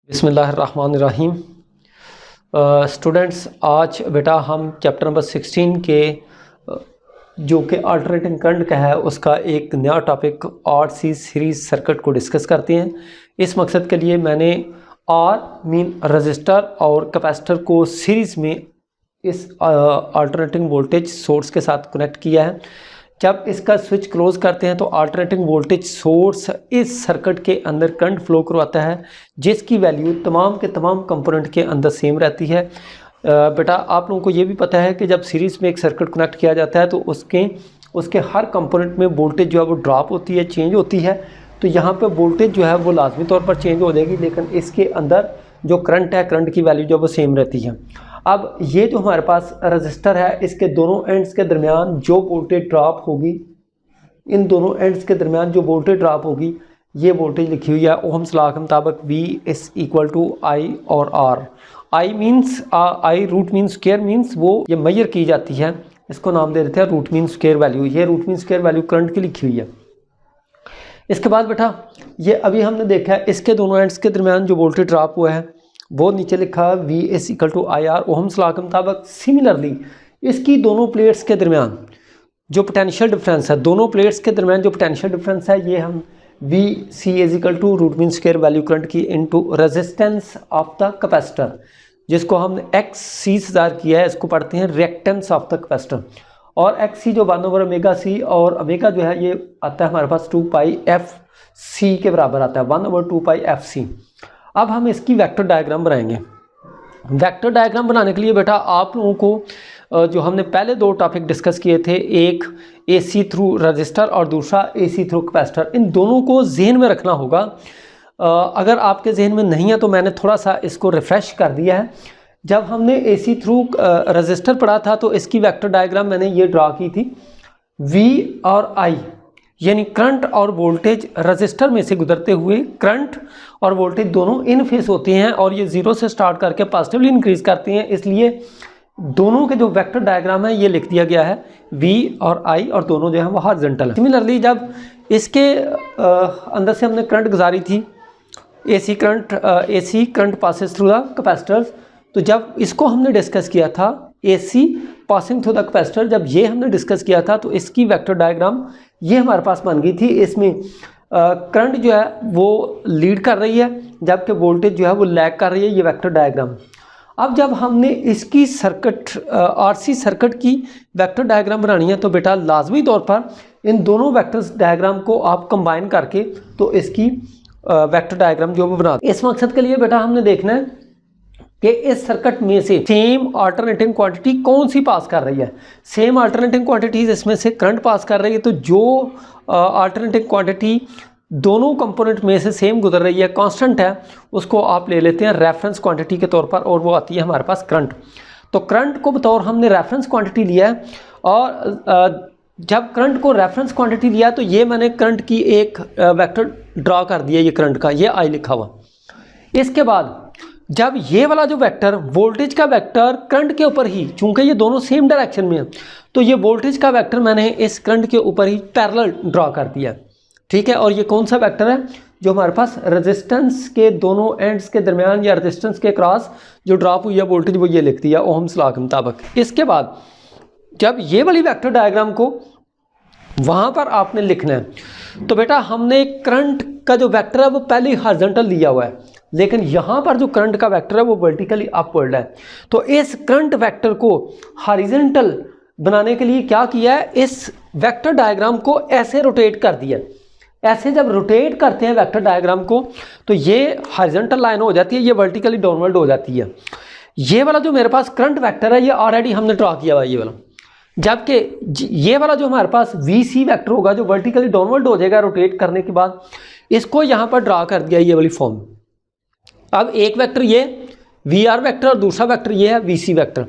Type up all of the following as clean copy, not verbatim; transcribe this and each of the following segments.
बिस्मिल्लाहिर्रहमानिर्रहीम। स्टूडेंट्स, आज बेटा हम चैप्टर नंबर 16 के जो कि अल्टरनेटिंग करंट का है उसका एक नया टॉपिक आरसी सीरीज सर्किट को डिस्कस करते हैं। इस मकसद के लिए मैंने आर मीन रजिस्टर और कैपेसिटर को सीरीज़ में इस अल्टरनेटिंग वोल्टेज सोर्स के साथ कनेक्ट किया है। जब इसका स्विच क्लोज करते हैं तो अल्टरनेटिंग वोल्टेज सोर्स इस सर्किट के अंदर करंट फ्लो करवाता है, जिसकी वैल्यू तमाम के तमाम कंपोनेंट के अंदर सेम रहती है। बेटा आप लोगों को ये भी पता है कि जब सीरीज़ में एक सर्किट कनेक्ट किया जाता है तो उसके हर कंपोनेंट में वोल्टेज जो है वो ड्रॉप होती है, चेंज होती है। तो यहाँ पे वोल्टेज जो है वो लाजमी तौर पर चेंज हो जाएगी, लेकिन इसके अंदर जो करंट है, करंट की वैल्यू जो वो सेम रहती है। अब ये जो हमारे पास रजिस्टर है, इसके दोनों एंड्स के दरमियान जो वोल्टेज ड्रॉप होगी, इन दोनों एंड्स के दरमियान जो वोल्टेज ड्रॉप होगी, ये वोल्टेज लिखी हुई है ओहम्स लॉ के मुताबिक V is equal to I और R। I means I root mean square means वो ये मेजर की जाती है, इसको नाम दे देते हैं रूट मीन स्क्वायर वैल्यू। ये root mean square value current की लिखी हुई है। इसके बाद बेटा ये अभी हमने देखा है इसके दोनों एंड्स के दरमियान जो वोल्टेज ड्रॉप हुआ है वो नीचे लिखा है V is equal to I R ohm's law के मुताबिक। सिमिलरली इसकी दोनों प्लेट्स के दरमियान जो पोटेंशियल डिफरेंस है, दोनों प्लेट्स के दरमियान जो पोटेंशियल डिफरेंस है, ये हम V C is equal to root mean square value current की into resistance of the capacitor, जिसको हमने XC से ज़ाहिर किया है, इसको पढ़ते हैं रिएक्टेंस ऑफ द कैपेसिटर। और XC जो 1/ओमेगा C और ओमेगा जो है ये आता है हमारे पास 2 पाई FC के बराबर आता है, 1/2 पाई FC। अब हम इसकी वेक्टर डायग्राम बनाएंगे। वेक्टर डायग्राम बनाने के लिए बेटा आप लोगों को जो हमने पहले दो टॉपिक डिस्कस किए थे, एक AC थ्रू रजिस्टर और दूसरा AC थ्रू कैपेसिटर, इन दोनों को जहन में रखना होगा। अगर आपके जहन में नहीं है तो मैंने थोड़ा सा इसको रिफ़्रेश कर दिया है। जब हमने AC थ्रू रजिस्टर पढ़ा था तो इसकी वेक्टर डायग्राम मैंने ये ड्रा की थी। V और I यानी करंट और वोल्टेज रजिस्टर में से गुजरते हुए करंट और वोल्टेज दोनों इन फेस होते हैं और ये जीरो से स्टार्ट करके पॉजिटिवली इंक्रीज करते हैं, इसलिए दोनों के जो वेक्टर डायग्राम है ये लिख दिया गया है V और I, और दोनों जो है वो हॉरिजॉन्टल है। सिमिलरली जब इसके अंदर से हमने करंट गुजारी थी, AC current passes through the capacitors, तो जब इसको हमने डिस्कस किया था AC passing through the capacitor, जब ये हमने डिस्कस किया था तो इसकी वेक्टर डायग्राम ये हमारे पास बन गई थी। इसमें करंट जो है वो लीड कर रही है जबकि वोल्टेज जो है वो लैग कर रही है, ये वेक्टर डायग्राम। अब जब हमने इसकी सर्किट RC सर्किट की वेक्टर डायग्राम बनानी है तो बेटा लाजमी तौर पर इन दोनों वेक्टर डायग्राम को आप कंबाइन करके तो इसकी वेक्टर डायग्राम जो वो बना। इस मकसद के लिए बेटा हमने देखना है कि इस सर्किट में से सेम अल्टरनेटिंग क्वांटिटी कौन सी पास कर रही है। सेम अल्टरनेटिंग क्वांटिटीज इसमें से करंट पास कर रही है, तो जो अल्टरनेटिंग क्वांटिटी दोनों कंपोनेंट में से सेम गुजर रही है, कांस्टेंट है, उसको आप ले लेते हैं रेफरेंस क्वांटिटी के तौर पर, और वो आती है हमारे पास करंट। तो करंट को बतौर हमने रेफरेंस क्वांटिटी लिया है, और जब करंट को रेफरेंस क्वांटिटी लिया तो ये मैंने करंट की एक वेक्टर ड्रा कर दिया, ये करंट का, ये I लिखा हुआ। इसके बाद जब ये वाला जो वेक्टर वोल्टेज का वेक्टर करंट के ऊपर ही, चूंकि ये दोनों सेम डायरेक्शन में है, तो ये वोल्टेज का वेक्टर मैंने इस करंट के ऊपर ही पैरेलल ड्रा कर दिया, ठीक है। और ये कौन सा वेक्टर है जो हमारे पास रेजिस्टेंस के दोनों एंड्स के दरमियान या रेजिस्टेंस के क्रॉस जो ड्रॉप हुई है वोल्टेज, वो ये लिख दिया ओहम्स लॉ के मुताबिक। इसके बाद जब ये वाली वेक्टर डायग्राम को वहाँ पर आपने लिखना है तो बेटा हमने करंट का जो वेक्टर है वो पहले हॉरिजॉन्टल लिया हुआ है, लेकिन यहाँ पर जो करंट का वेक्टर है वो वर्टिकली अपवर्ड है। तो इस करंट वेक्टर को हॉरिजॉन्टल बनाने के लिए क्या किया है, इस वेक्टर डायग्राम को ऐसे रोटेट कर दिया। ऐसे जब रोटेट करते हैं वेक्टर डायग्राम को तो ये हॉरिजॉन्टल लाइन हो जाती है, ये वर्टिकली डाउनवर्ड हो जाती है। ये वाला जो मेरे पास करंट वेक्टर है ये ऑलरेडी हमने ड्रा किया हुआ है, ये वाला। जबकि ये वाला जो हमारे पास VC वेक्टर होगा जो वर्टिकली डाउनवर्ड हो जाएगा रोटेट करने के बाद, इसको यहाँ पर ड्रा कर दिया ये वाली फॉर्म। अब एक वेक्टर ये VR वेक्टर और दूसरा वेक्टर ये है VC वेक्टर,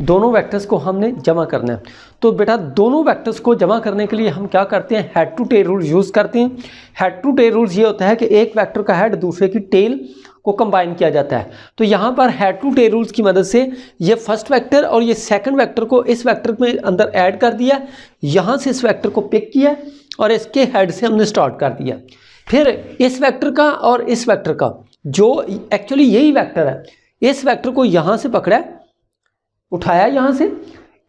दोनों वेक्टर्स को हमने जमा करना है। तो बेटा दोनों वेक्टर्स को जमा करने के लिए हम क्या करते हैं, head to tail rule use करते हैं। हेड टू टेल रूल ये होता है कि एक वेक्टर का हेड दूसरे की टेल को कंबाइन किया जाता है। तो यहाँ पर हेड टू टेल रूल्स की मदद से ये फर्स्ट वेक्टर और ये सेकंड वेक्टर को इस वेक्टर में अंदर ऐड कर दिया, यहाँ से इस वेक्टर को पिक किया और इसके हेड से हमने स्टार्ट कर दिया। फिर इस वेक्टर का और इस वेक्टर का जो एक्चुअली यही वेक्टर है, इस वेक्टर को यहाँ से पकड़ा है, उठाया यहाँ से,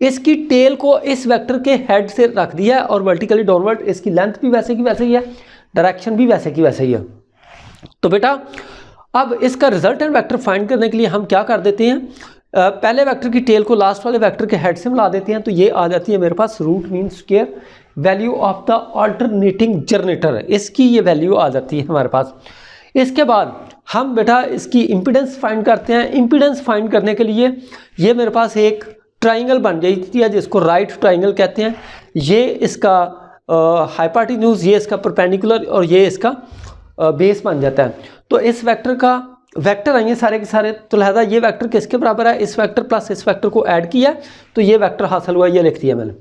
इसकी टेल को इस वेक्टर के हेड से रख दिया है और वर्टिकली डाउनवर्ड, इसकी लेंथ भी वैसे की वैसे ही है, डायरेक्शन भी वैसे की वैसे ही है। तो बेटा अब इसका रिजल्टेंट वेक्टर फाइंड करने के लिए हम क्या कर देते हैं, पहले वेक्टर की टेल को लास्ट वाले वेक्टर के हेड से मिला देते हैं, तो ये आ जाती है मेरे पास root mean square value of the alternating generator, इसकी ये वैल्यू आ जाती है हमारे पास। इसके बाद हम बेटा इसकी इम्पीडेंस फाइंड करते हैं। इम्पीडेंस फाइंड करने के लिए ये मेरे पास एक ट्राइंगल बन जाती है जिसको राइट ट्राइंगल कहते हैं। ये इसका हाइपोटेन्यूज, ये इसका परपेंडिकुलर और ये इसका बेस बन जाता है। तो इस वेक्टर का वेक्टर आएंगे सारे के सारे, तो लिहाजा ये वेक्टर किसके बराबर है, इस वेक्टर प्लस इस वेक्टर को ऐड किया तो ये वेक्टर हासिल हुआ, ये लिख दिया मैंने,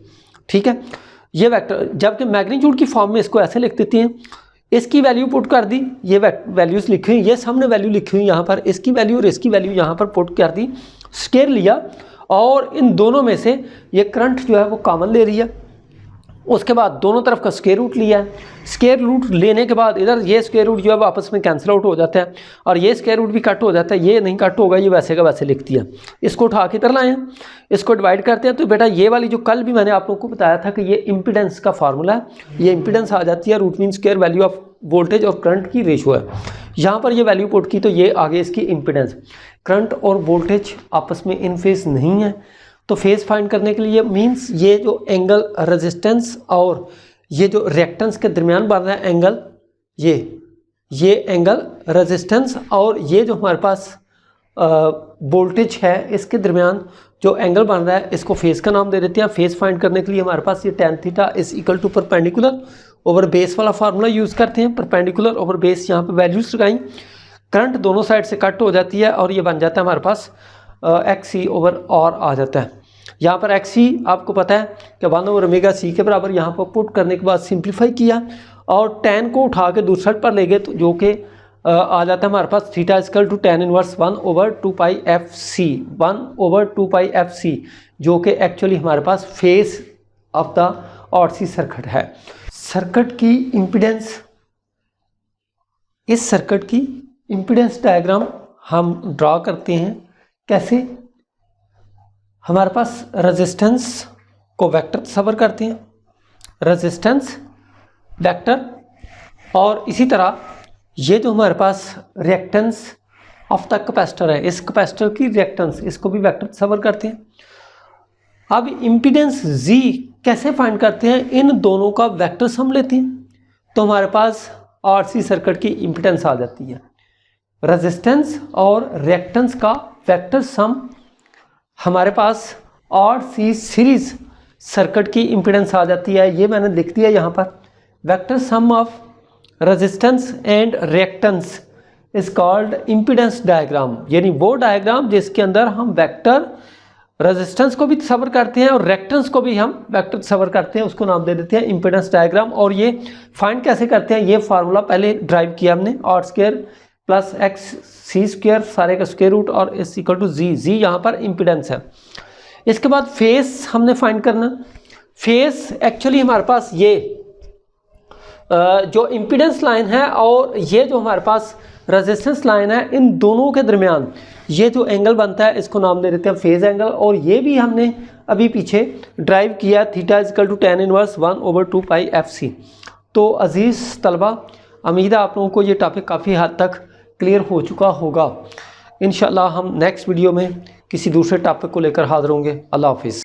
ठीक है। ये वेक्टर जबकि मैग्नीट्यूड की फॉर्म में इसको ऐसे लिख देती हैं, इसकी वैल्यू पुट कर दी, ये वैल्यूज लिखी हुई, ये सामने वैल्यू लिखी हुई यहाँ पर, इसकी वैल्यू और इसकी वैल्यू यहाँ पर पुट कर दी, स्क्वायर लिया और इन दोनों में से ये करंट जो है वो कॉमन ले रही है। उसके बाद दोनों तरफ का स्क्वायर रूट लिया है, स्क्वायर रूट लेने के बाद इधर ये स्क्वायर रूट जो है वो आपस में कैंसिल आउट हो जाता है और ये स्क्वायर रूट भी कट हो जाता है, ये नहीं कट होगा, ये वैसे का वैसे लिख दिया। इसको उठा के इधर लाए हैं, इसको डिवाइड करते हैं, तो बेटा ये वाली जो कल भी मैंने आप लोगों को बताया था कि ये इम्पीडेंस का फार्मूला है, ये इम्पीडेंस आ जाती है root mean square value of voltage और करंट की रेशो है। यहाँ पर ये वैल्यू पुट की तो ये आगे इसकी इम्पीडेंस, करंट और वोल्टेज आपस में इन फेज नहीं है, तो फेज फाइंड करने के लिए मींस ये जो एंगल रेजिस्टेंस और ये जो रिएक्टेंस के दरमियान बन रहा है एंगल, ये एंगल रेजिस्टेंस और ये जो हमारे पास वोल्टेज है इसके दरमियान जो एंगल बन रहा है इसको फेज का नाम दे देते हैं। फेज फाइंड करने के लिए हमारे पास ये tan theta is equal to perpendicular over base वाला फार्मूला यूज़ करते हैं। परपेंडिकुलर ओवर बेस यहाँ पे वैल्यूज लगाई, करंट दोनों साइड से कट हो जाती है और ये बन जाता है हमारे पास XC ओवर R आ जाता है। यहाँ पर XC आपको पता है कि 1 ओवर ओमेगा C के बराबर, यहाँ पर पुट करने के बाद सिंप्लीफाई किया और tan को उठा के दूसरे साइड पर ले गए, तो जो कि आ जाता है हमारे पास theta equal to tan inverse 1 over 2 pi FC, 1 over 2 pi FC, जो कि एक्चुअली हमारे पास phase of the RC circuit है। सर्किट की इम्पीडेंस, इस सर्किट की इम्पीडेंस डायग्राम हम ड्रा करते हैं कैसे, हमारे पास रेजिस्टेंस को वेक्टर तस्वर करते हैं, रेजिस्टेंस वेक्टर, और इसी तरह ये जो हमारे पास रिएक्टेंस ऑफ द कैपेसिटर है, इस कैपेसिटर की रिएक्टेंस, इसको भी वेक्टर तस्वर करते हैं। अब इम्पीडेंस Z कैसे फाइंड करते हैं, इन दोनों का वेक्टर सम लेते हैं, तो हमारे पास RC सर्किट की इम्पीडेंस आ जाती है। रेजिस्टेंस और रिएक्टेंस का वेक्टर सम हमारे पास RC सीरीज सर्किट की इम्पीडेंस आ जाती है। ये मैंने लिख दिया यहाँ पर, vector sum of resistance and reactance is called impedance diagram, यानी वो डायग्राम जिसके अंदर हम वेक्टर रेजिस्टेंस को भी तस्वर करते हैं और रिएक्टेंस को भी हम वेक्टर तस्वर करते हैं, उसको नाम दे देते हैं इम्पीडेंस डायग्राम। और ये फाइंड कैसे करते हैं, ये फार्मूला पहले ड्राइव किया हमने, R square plus XC square सारे का स्क्वायर रूट और इज इक्वल टू Z यहाँ पर इम्पीडेंस है। इसके बाद फेस हमने फाइंड करना, फेस एक्चुअली हमारे पास ये जो इम्पीडेंस लाइन है और ये जो हमारे पास रेजिस्टेंस लाइन है, इन दोनों के दरमियान ये जो एंगल बनता है इसको नाम दे देते हैं फेज एंगल, और ये भी हमने अभी पीछे ड्राइव किया, theta equal to tan inverse 1 over 2 pi FC। तो अजीज़ तलबा, उम्मीद है आप लोगों को ये टॉपिक काफ़ी हद तक क्लियर हो चुका होगा। इंशाल्लाह हम नेक्स्ट वीडियो में किसी दूसरे टॉपिक को लेकर हाजिर होंगे। अल्लाह हाफिज़।